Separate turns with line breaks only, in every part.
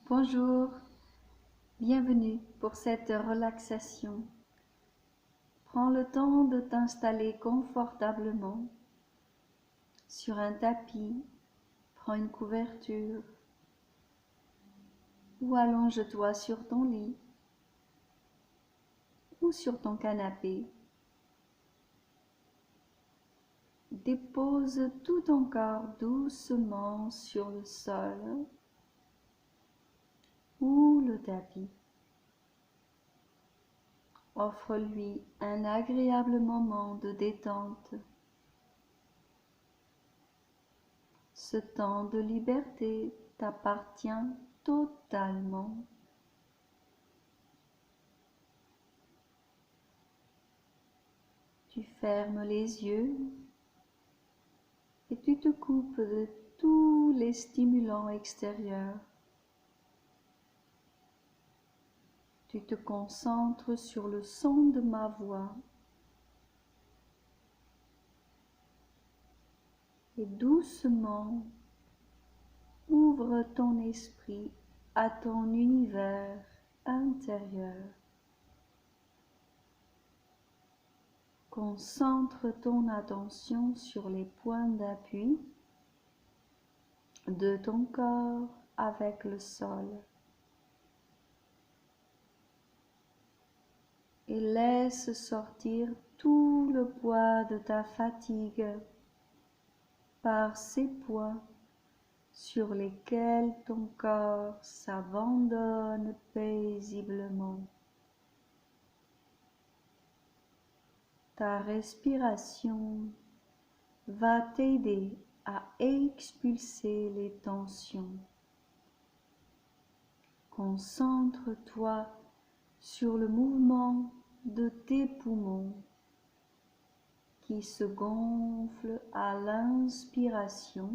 Bonjour, bienvenue pour cette relaxation. Prends le temps de t'installer confortablement sur un tapis, prends une couverture ou allonge-toi sur ton lit ou sur ton canapé. Dépose tout ton corps doucement sur le sol ou le tapis. Offre-lui un agréable moment de détente. Ce temps de liberté t'appartient totalement. Tu fermes les yeux et tu te coupes de tous les stimulants extérieurs. Tu te concentres sur le son de ma voix et doucement ouvre ton esprit à ton univers intérieur. Concentre ton attention sur les points d'appui de ton corps avec le sol et laisse sortir tout le poids de ta fatigue par ces points sur lesquels ton corps s'abandonne paisiblement. Ta respiration va t'aider à expulser les tensions. Concentre-toi sur le mouvement de tes poumons qui se gonflent à l'inspiration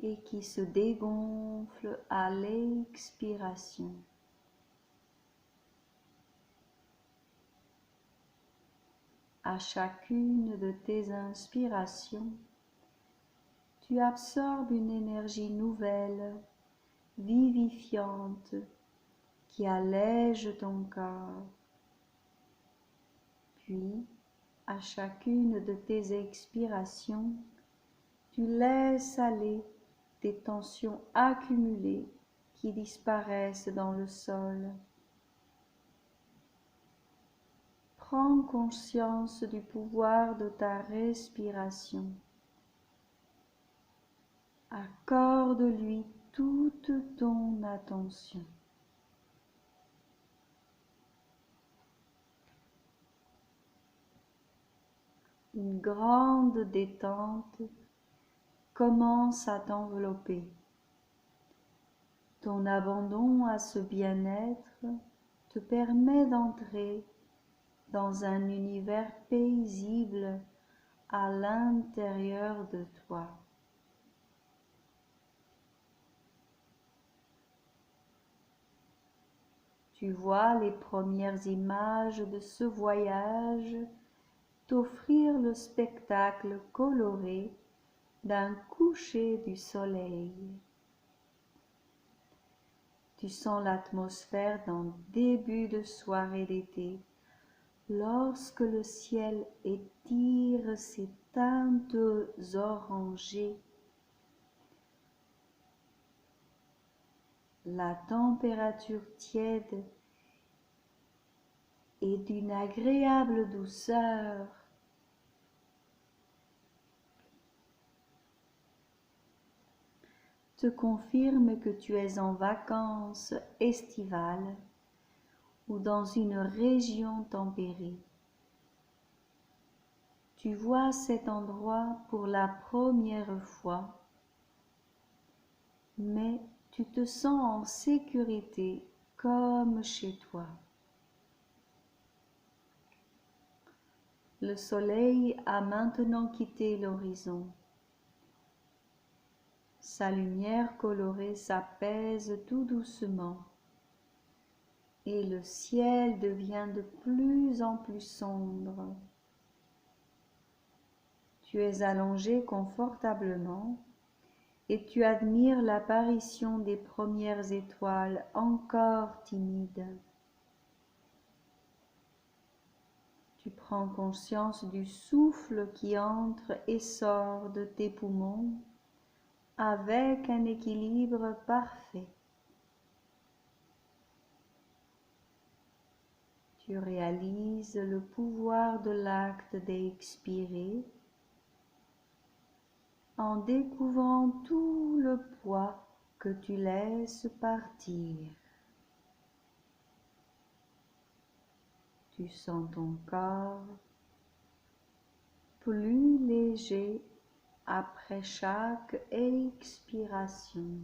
et qui se dégonflent à l'expiration. À chacune de tes inspirations, tu absorbes une énergie nouvelle, vivifiante, qui allège ton corps. Puis, à chacune de tes expirations, tu laisses aller des tensions accumulées qui disparaissent dans le sol. Prends conscience du pouvoir de ta respiration. Accorde-lui toute ton attention. Une grande détente commence à t'envelopper. Ton abandon à ce bien-être te permet d'entrer dans un univers paisible à l'intérieur de toi. Tu vois les premières images de ce voyage t'offrir le spectacle coloré d'un coucher du soleil. Tu sens l'atmosphère d'un début de soirée d'été, lorsque le ciel étire ses teintes orangées. La température tiède est d'une agréable douceur. Te confirme que tu es en vacances estivales ou dans une région tempérée. Tu vois cet endroit pour la première fois, mais tu te sens en sécurité comme chez toi. Le soleil a maintenant quitté l'horizon. Sa lumière colorée s'apaise tout doucement et le ciel devient de plus en plus sombre. Tu es allongé confortablement et tu admires l'apparition des premières étoiles encore timides. Tu prends conscience du souffle qui entre et sort de tes poumons avec un équilibre parfait. Tu réalises le pouvoir de l'acte d'expirer en découvrant tout le poids que tu laisses partir. Tu sens ton corps plus léger après chaque expiration.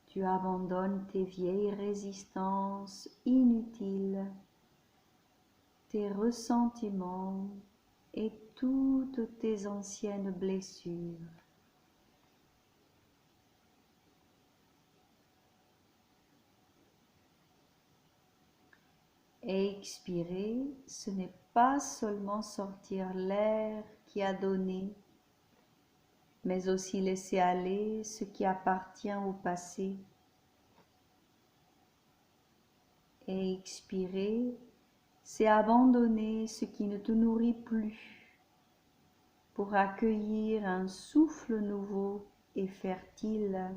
Tu abandonnes tes vieilles résistances inutiles, tes ressentiments et toutes tes anciennes blessures. Expirer, ce n'est pas seulement sortir l'air qui a donné, mais aussi laisser aller ce qui appartient au passé. Expirer, c'est abandonner ce qui ne te nourrit plus pour accueillir un souffle nouveau et fertile.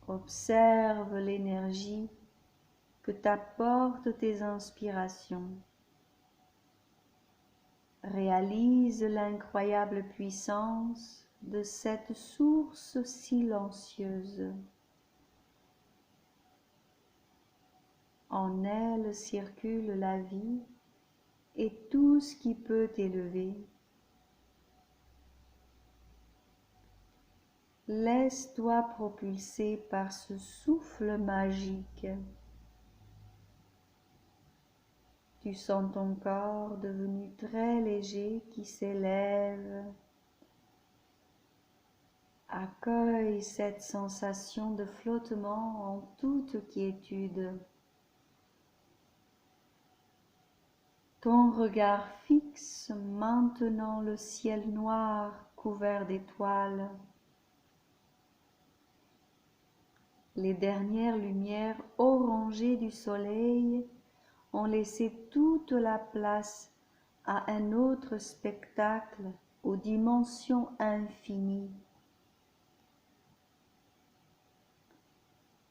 Observe l'énergie que t'apportent tes inspirations. Réalise l'incroyable puissance de cette source silencieuse. En elle circule la vie et tout ce qui peut t'élever. Laisse-toi propulser par ce souffle magique. Tu sens ton corps devenu très léger qui s'élève. Accueille cette sensation de flottement en toute quiétude. Ton regard fixe maintenant le ciel noir couvert d'étoiles. Les dernières lumières orangées du soleil ont laissé toute la place à un autre spectacle aux dimensions infinies.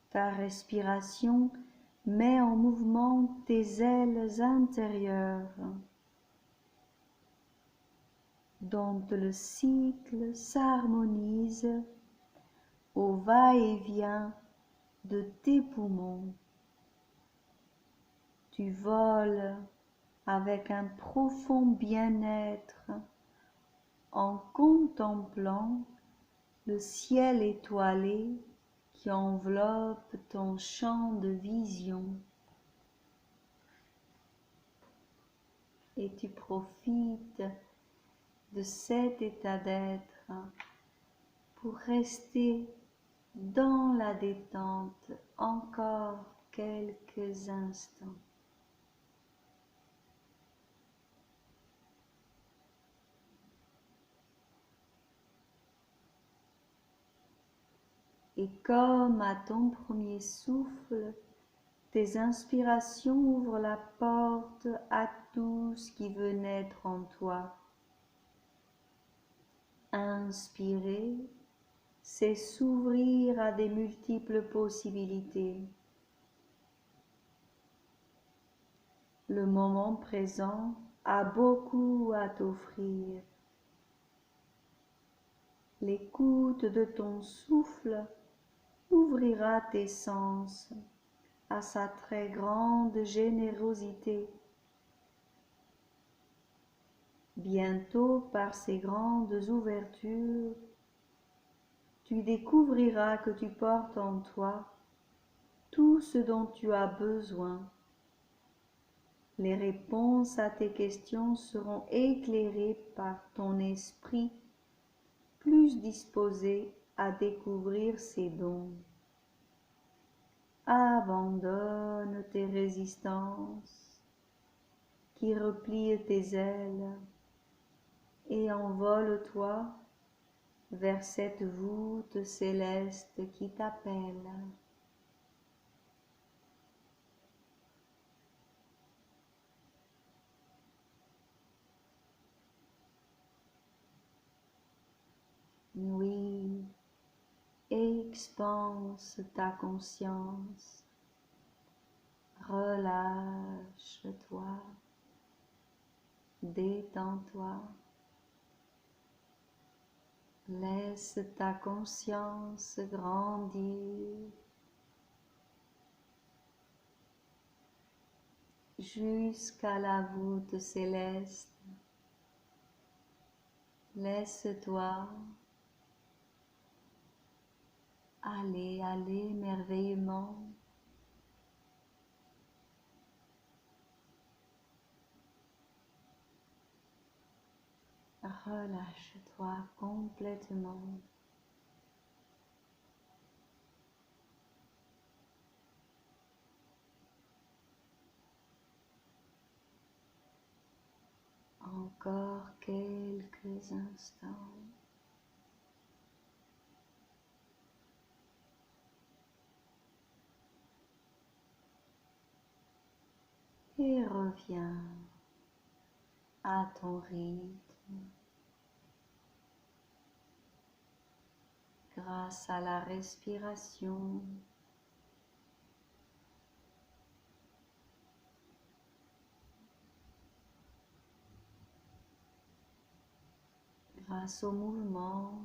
Ta respiration met en mouvement tes ailes intérieures, dont le cycle s'harmonise au va-et-vient de tes poumons. Tu voles avec un profond bien-être en contemplant le ciel étoilé qui enveloppe ton champ de vision. Et tu profites de cet état d'être pour rester dans la détente encore quelques instants. Et comme à ton premier souffle, tes inspirations ouvrent la porte à tout ce qui veut naître en toi. Inspirer, c'est s'ouvrir à des multiples possibilités. Le moment présent a beaucoup à t'offrir. L'écoute de ton souffle ouvrira tes sens à sa très grande générosité. Bientôt, par ces grandes ouvertures, tu découvriras que tu portes en toi tout ce dont tu as besoin. Les réponses à tes questions seront éclairées par ton esprit plus disposé à découvrir ses dons. Abandonne tes résistances qui replient tes ailes et envole-toi vers cette voûte céleste qui t'appelle. Oui, expanse ta conscience, relâche-toi, détends-toi, laisse ta conscience grandir jusqu'à la voûte céleste. Laisse-toi aller merveilleusement. Relâche-toi complètement. Encore quelques instants. Et reviens à ton rythme grâce à la respiration. Grâce au mouvement,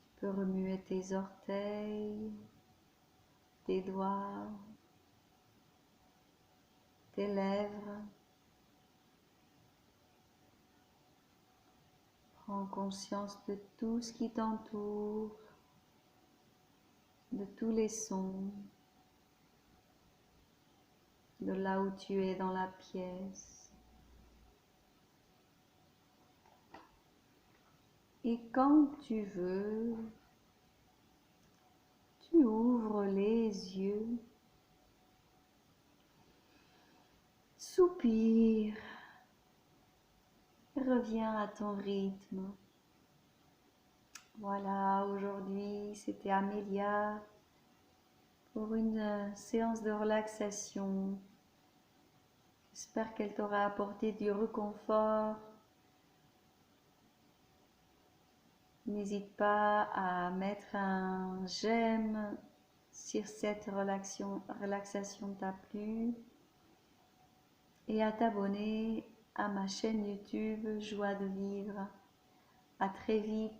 tu peux remuer tes orteils, tes doigts, tes lèvres. Prends conscience de tout ce qui t'entoure, de tous les sons, de là où tu es dans la pièce. Et quand tu veux, tu ouvres les yeux, soupire, reviens à ton rythme. Voilà, aujourd'hui c'était Amélia pour une séance de relaxation. J'espère qu'elle t'aura apporté du réconfort. N'hésite pas à mettre un j'aime si cette relaxation t'a plu et à t'abonner à ma chaîne YouTube Joie de vivre. À très vite.